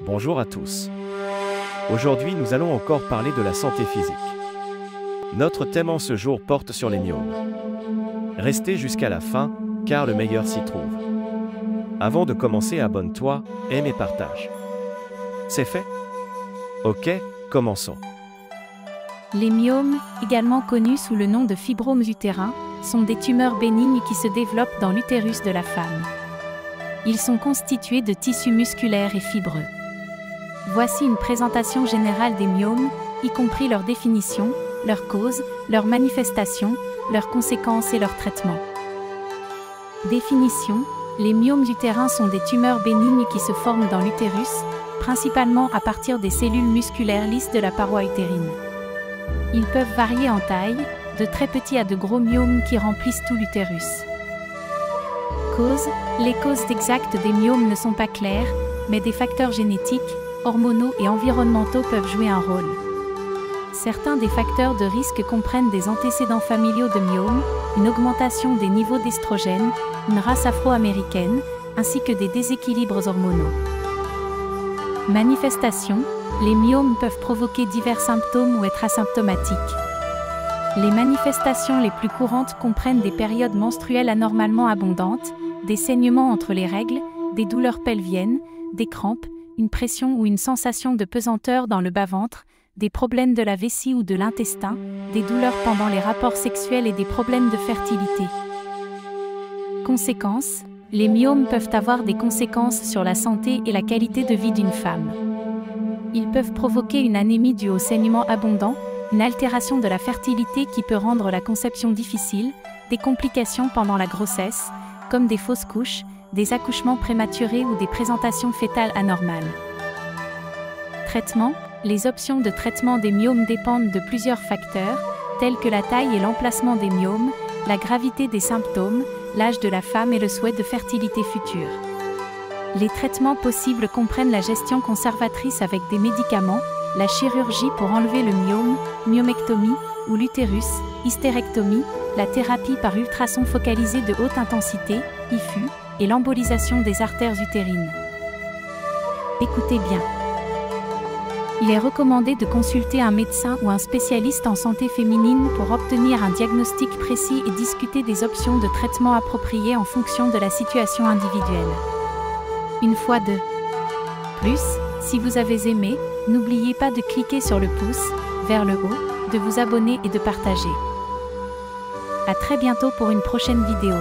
Bonjour à tous. Aujourd'hui, nous allons encore parler de la santé physique. Notre thème en ce jour porte sur les myomes. Restez jusqu'à la fin, car le meilleur s'y trouve. Avant de commencer, abonne-toi, aime et partage. C'est fait? Ok, commençons. Les myomes, également connus sous le nom de fibromes utérins, sont des tumeurs bénignes qui se développent dans l'utérus de la femme. Ils sont constitués de tissus musculaires et fibreux. Voici une présentation générale des myomes, y compris leur définition, leurs causes, leurs manifestations, leurs conséquences et leurs traitements. Définition: les myomes utérins sont des tumeurs bénignes qui se forment dans l'utérus, principalement à partir des cellules musculaires lisses de la paroi utérine. Ils peuvent varier en taille, de très petits à de gros myomes qui remplissent tout l'utérus. Causes: les causes exactes des myomes ne sont pas claires, mais des facteurs génétiques, hormonaux et environnementaux peuvent jouer un rôle. Certains des facteurs de risque comprennent des antécédents familiaux de myomes, une augmentation des niveaux d'estrogène, une race afro-américaine, ainsi que des déséquilibres hormonaux. Manifestations: les myomes peuvent provoquer divers symptômes ou être asymptomatiques. Les manifestations les plus courantes comprennent des périodes menstruelles anormalement abondantes, des saignements entre les règles, des douleurs pelviennes, des crampes, une pression ou une sensation de pesanteur dans le bas-ventre, des problèmes de la vessie ou de l'intestin, des douleurs pendant les rapports sexuels et des problèmes de fertilité. Conséquences: les myomes peuvent avoir des conséquences sur la santé et la qualité de vie d'une femme. Ils peuvent provoquer une anémie due au saignement abondant, une altération de la fertilité qui peut rendre la conception difficile, des complications pendant la grossesse, comme des fausses couches, des accouchements prématurés ou des présentations fœtales anormales. Traitement: les options de traitement des myomes dépendent de plusieurs facteurs, tels que la taille et l'emplacement des myomes, la gravité des symptômes, l'âge de la femme et le souhait de fertilité future. Les traitements possibles comprennent la gestion conservatrice avec des médicaments, la chirurgie pour enlever le myome, myomectomie, ou l'utérus, hystérectomie, la thérapie par ultrasons focalisés de haute intensité, IFU, et l'embolisation des artères utérines. Écoutez bien. Il est recommandé de consulter un médecin ou un spécialiste en santé féminine pour obtenir un diagnostic précis et discuter des options de traitement appropriées en fonction de la situation individuelle. Une fois de plus, si vous avez aimé, n'oubliez pas de cliquer sur le pouce vers le haut, de vous abonner et de partager. À très bientôt pour une prochaine vidéo.